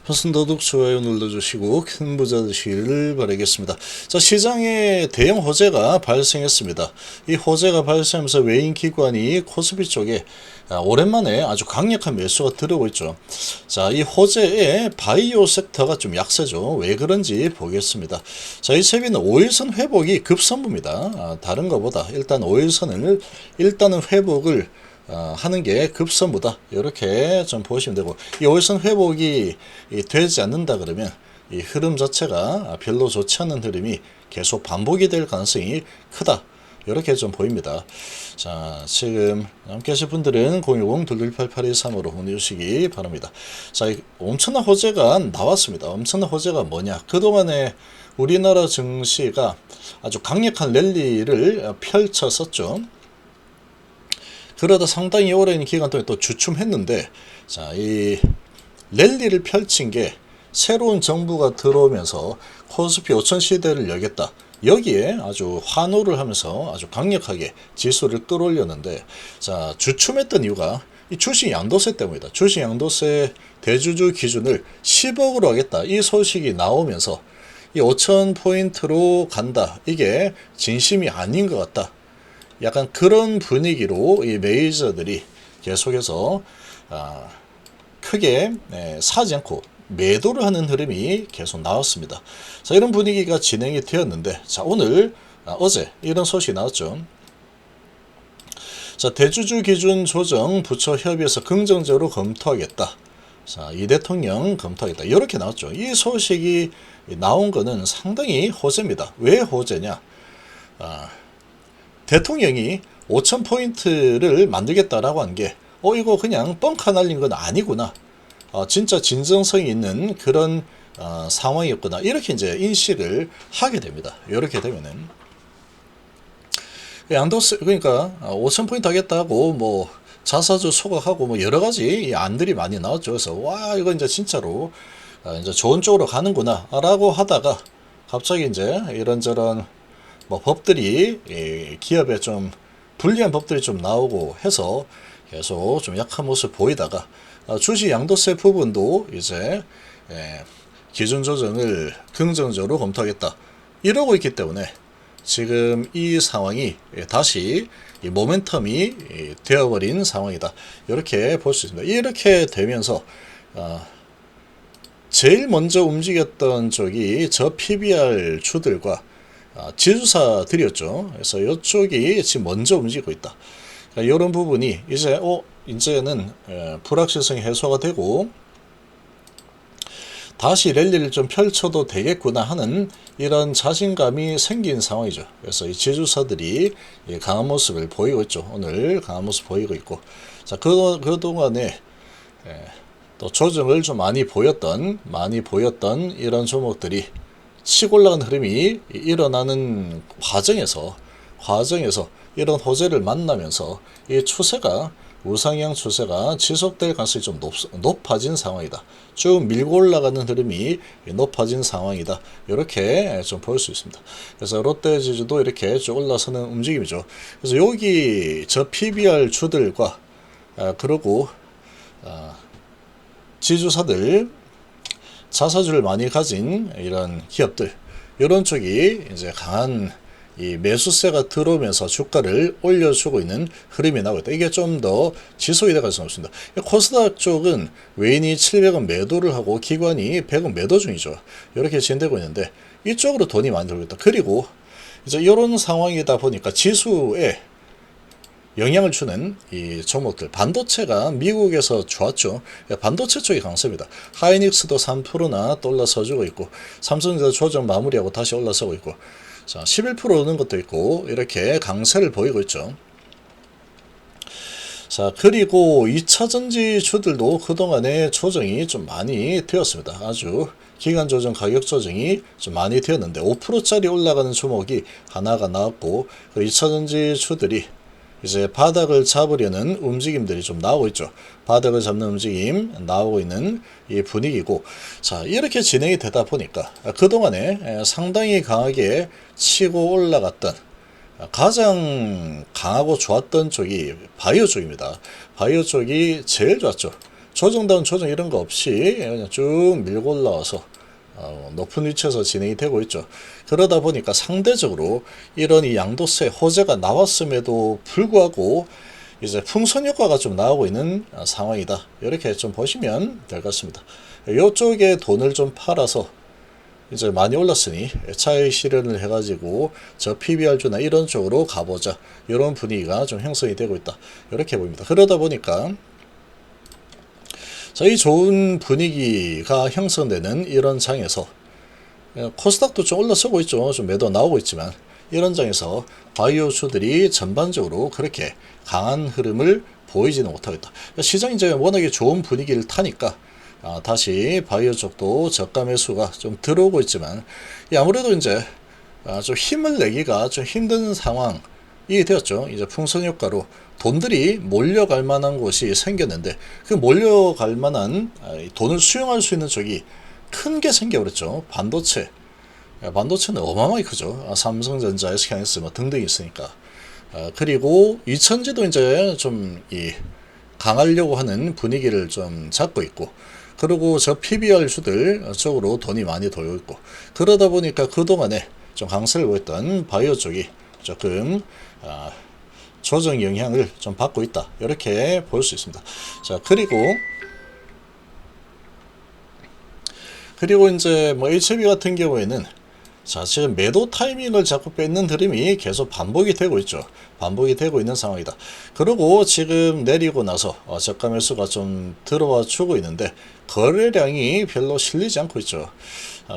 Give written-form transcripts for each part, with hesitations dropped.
버튼 더둑 좋아요 눌러주시고 큰 부자 되시기를 바라겠습니다. 자, 시장에 대형 호재가 발생했습니다. 이 호재가 발생하면서 외인 기관이 코스피 쪽에 오랜만에 아주 강력한 매수가 들어오고 있죠. 자, 이 호재에 바이오 섹터가 좀 약세죠. 왜 그런지 보겠습니다. 자, 이 채비는 5일선 회복이 급선무입니다. 다른 것보다 일단 5일선을 일단은 회복을 하는 게 급선무다. 이렇게 좀 보시면 되고, 이 5일선 회복이 되지 않는다 그러면 이 흐름 자체가 별로 좋지 않은 흐름이 계속 반복이 될 가능성이 크다. 이렇게 좀 보입니다. 자, 지금 함께 하실 분들은 010-2288-23으로 문의 주시기 바랍니다. 자, 엄청난 호재가 나왔습니다. 엄청난 호재가 뭐냐? 그동안에 우리나라 증시가 아주 강력한 랠리를 펼쳤었죠. 그러다 상당히 오랜 기간 동안 또 주춤했는데, 자, 이 랠리를 펼친 게 새로운 정부가 들어오면서 코스피 5000 시대를 열겠다. 여기에 아주 환호를 하면서 아주 강력하게 지수를 끌어올렸는데, 자, 주춤했던 이유가 이 주식 양도세 때문이다. 주식 양도세 대주주 기준을 10억으로 하겠다. 이 소식이 나오면서 이 5000포인트로 간다. 이게 진심이 아닌 것 같다. 약간 그런 분위기로 이 메이저들이 계속해서 크게 사지 않고 매도를 하는 흐름이 계속 나왔습니다. 자, 이런 분위기가 진행이 되었는데, 자, 오늘 어제 이런 소식이 나왔죠. 자, 대주주 기준 조정 부처 협의에서 긍정적으로 검토하겠다. 자, 이 대통령 검토하겠다. 이렇게 나왔죠. 이 소식이 나온 거는 상당히 호재입니다. 왜 호재냐? 대통령이 5000포인트를 만들겠다라고 한 게, 이거 그냥 뻥카 날린 건 아니구나. 진짜 진정성이 있는 그런 상황이었구나. 이렇게 이제 인식을 하게 됩니다. 이렇게 되면은. 양도세, 그러니까 5000포인트 하겠다고 뭐 자사주 소각하고 뭐 여러 가지 안들이 많이 나왔죠. 그래서 와, 이거 이제 진짜로 이제 좋은 쪽으로 가는구나 라고 하다가 갑자기 이제 이런저런 뭐 법들이 기업에 좀 불리한 법들이 좀 나오고 해서 계속 좀 약한 모습 보이다가 주식 양도세 부분도 이제 기준 조정을 긍정적으로 검토하겠다 이러고 있기 때문에 지금 이 상황이 다시 이 모멘텀이 되어버린 상황이다. 이렇게 볼 수 있습니다. 이렇게 되면서 제일 먼저 움직였던 쪽이 저 PBR 주들과 지주사들이었죠. 그래서 이쪽이 지금 먼저 움직이고 있다. 그러니까 이런 부분이 이제는 불확실성이 해소가 되고 다시 랠리를 좀 펼쳐도 되겠구나 하는 이런 자신감이 생긴 상황이죠. 그래서 이 지주사들이 강한 모습을 보이고 있죠. 오늘 강한 모습 보이고 있고, 자, 그동안에 또 조정을 좀 많이 보였던 이런 종목들이 치고 올라간 흐름이 일어나는 과정에서 이런 호재를 만나면서 이 추세가 우상향 추세가 지속될 가능성이 좀 높아진 상황이다. 쭉 밀고 올라가는 흐름이 높아진 상황이다. 이렇게 좀 볼 수 있습니다. 그래서 롯데지주도 이렇게 쭉 올라서는 움직임이죠. 그래서 여기 저 PBR 주들과 그리고 지주사들 자사주를 많이 가진 이런 기업들, 이런 쪽이 이제 강한 이 매수세가 들어오면서 주가를 올려주고 있는 흐름이 나오고 있다. 이게 좀 더 지속이 될 가능성이 없습니다. 코스닥 쪽은 외인이 700원 매도를 하고 기관이 100원 매도 중이죠. 이렇게 진행되고 있는데 이쪽으로 돈이 많이 들고 있다. 그리고 이제 이런 상황이다 보니까 지수에 영향을 주는 이 종목들, 반도체가 미국에서 좋았죠. 반도체 쪽이 강세입니다. 하이닉스도 3%나 또 올라서주고 있고, 삼성전자 조정 마무리하고 다시 올라서고 있고, 자, 11% 오는 것도 있고, 이렇게 강세를 보이고 있죠. 자, 그리고 2차전지 주들도 그동안에 조정이 좀 많이 되었습니다. 아주 기간 조정, 가격 조정이 좀 많이 되었는데 5%짜리 올라가는 종목이 하나가 나왔고, 2차전지 주들이 이제 바닥을 잡으려는 움직임들이 좀 나오고 있죠. 바닥을 잡는 움직임 나오고 있는 이 분위기고, 자, 이렇게 진행이 되다 보니까 그동안에 상당히 강하게 치고 올라갔던 가장 강하고 좋았던 쪽이 바이오 쪽입니다. 바이오 쪽이 제일 좋았죠. 조정다운 조정 이런 거 없이 그냥 쭉 밀고 올라와서 높은 위치에서 진행이 되고 있죠. 그러다 보니까 상대적으로 이런 이 양도세 호재가 나왔음에도 불구하고 이제 풍선 효과가 좀 나오고 있는 상황이다. 이렇게 좀 보시면 될 것 같습니다. 이쪽에 돈을 좀 팔아서 이제 많이 올랐으니 차익 실현을 해가지고 저 PBR주나 이런 쪽으로 가보자. 이런 분위기가 좀 형성이 되고 있다. 이렇게 보입니다. 그러다 보니까 자, 이 좋은 분위기가 형성되는 이런 장에서 코스닥도 좀 올라서고 있죠. 좀 매도 나오고 있지만 이런 장에서 바이오주들이 전반적으로 그렇게 강한 흐름을 보이지는 못하고 있다. 시장이 이제 워낙에 좋은 분위기를 타니까 다시 바이오 쪽도 저가 매수가 좀 들어오고 있지만 아무래도 이제 좀 힘을 내기가 좀 힘든 상황이 되었죠. 이제 풍선 효과로 돈들이 몰려갈 만한 곳이 생겼는데 그 몰려갈 만한 돈을 수용할 수 있는 쪽이 큰 게 생겨버렸죠. 반도체는 어마어마하게 크죠. 삼성전자, SK하이닉스 뭐 등등이 있으니까. 그리고 이천지도 이제 좀 강하려고 하는 분위기를 좀 잡고 있고, 그리고 저 PBR 주들 쪽으로 돈이 많이 돌고 있고, 그러다 보니까 그동안에 좀 강세를 보였던 바이오 쪽이 조금 조정 영향을 좀 받고 있다. 이렇게 볼 수 있습니다. 자, 그리고 이제 뭐 HB 같은 경우에는 자, 지금 매도 타이밍을 자꾸 뺏는 흐름이 계속 반복이 되고 있죠. 반복이 되고 있는 상황이다. 그리고 지금 내리고 나서 저가 매수가 좀 들어와 주고 있는데 거래량이 별로 실리지 않고 있죠.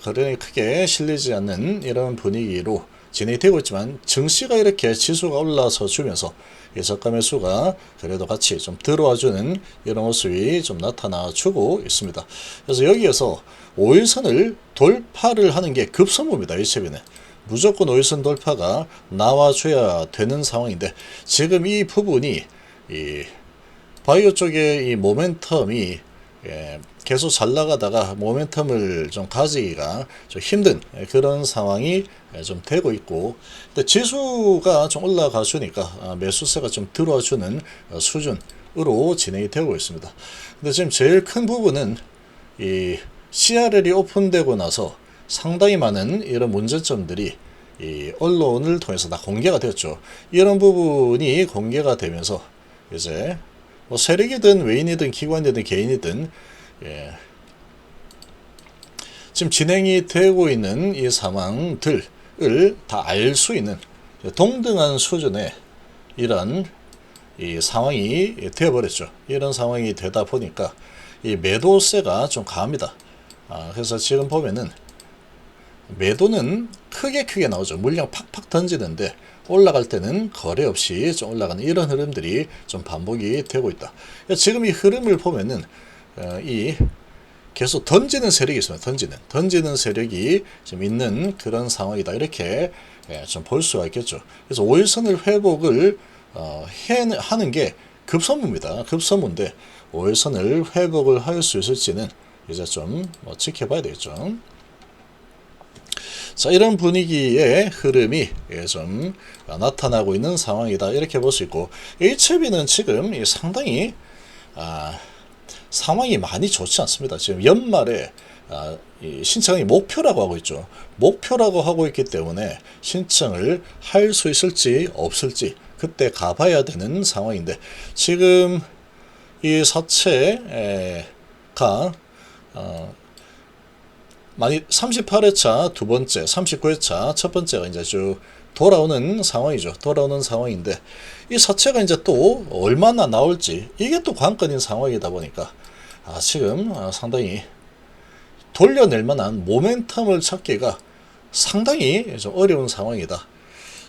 거래량이 크게 실리지 않는 이런 분위기로 진행이 되고 있지만 증시가 이렇게 지수가 올라서 주면서 저가 매수가 그래도 같이 좀 들어와주는 이런 모습이 좀 나타나 주고 있습니다. 그래서 여기에서 5일선을 돌파를 하는 게 급선무입니다. HB는 무조건 5일선 돌파가 나와줘야 되는 상황인데 지금 이 부분이 이 바이오 쪽의 이 모멘텀이 계속 잘 나가다가 모멘텀을 좀 가지기가 좀 힘든 그런 상황이 좀 되고 있고, 근데 지수가 좀 올라가 주니까 매수세가 좀 들어와 주는 수준으로 진행이 되고 있습니다. 근데 지금 제일 큰 부분은 이 CRL이 오픈되고 나서 상당히 많은 이런 문제점들이 이 언론을 통해서 다 공개가 되었죠. 이런 부분이 공개가 되면서 이제 뭐 세력이든 외인이든 기관이든 개인이든 지금 진행이 되고 있는 이 상황들을 다 알 수 있는 동등한 수준의 이런 이 상황이 되어버렸죠. 이런 상황이 되다 보니까 이 매도세가 좀 강합니다. 그래서 지금 보면은 매도는 크게 나오죠. 물량 팍팍 던지는데 올라갈 때는 거래 없이 좀 올라가는 이런 흐름들이 좀 반복이 되고 있다. 지금 이 흐름을 보면은 이 계속 던지는 세력이 있습니다. 던지는 세력이 좀 있는 그런 상황이다. 이렇게 좀 볼 수가 있겠죠. 그래서 5일선을 회복을 하는 게 급선무입니다. 급선무인데 5일선을 회복을 할 수 있을지는 이제 좀 지켜봐야 되겠죠. 자, 이런 분위기의 흐름이 좀 나타나고 있는 상황이다. 이렇게 볼 수 있고, HB는 지금 상당히 상황이 많이 좋지 않습니다. 지금 연말에 신청이 목표라고 하고 있죠. 목표라고 하고 있기 때문에 신청을 할 수 있을지 없을지 그때 가봐야 되는 상황인데, 지금 이 사채가 많이 38회차 두 번째, 39회차 첫 번째가 이제 쭉 돌아오는 상황이죠. 돌아오는 상황인데 이 사채가 이제 또 얼마나 나올지 이게 또 관건인 상황이다 보니까 지금 상당히 돌려낼 만한 모멘텀을 찾기가 상당히 좀 어려운 상황이다.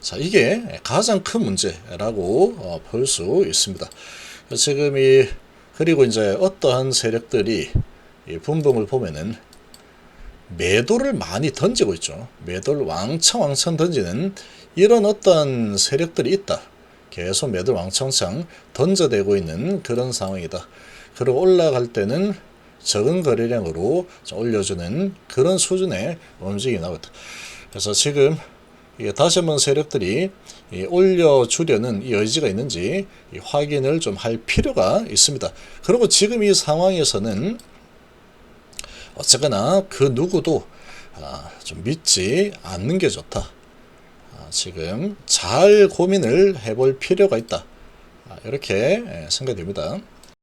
자, 이게 가장 큰 문제라고 볼 수 있습니다. 지금 그리고 이제 어떠한 세력들이 이 분봉을 보면은 매도를 많이 던지고 있죠. 매도를 왕창 던지는 이런 어떤 세력들이 있다. 계속 매도를 왕창 던져대고 있는 그런 상황이다. 그리고 올라갈 때는 적은 거래량으로 올려주는 그런 수준의 움직임이 나오고 있다. 그래서 지금 이게 다시 한번 세력들이 올려주려는 이 의지가 있는지 확인을 좀 할 필요가 있습니다. 그리고 지금 이 상황에서는 어쨌거나 그 누구도 좀 믿지 않는 게 좋다. 지금 잘 고민을 해볼 필요가 있다. 이렇게 생각됩니다.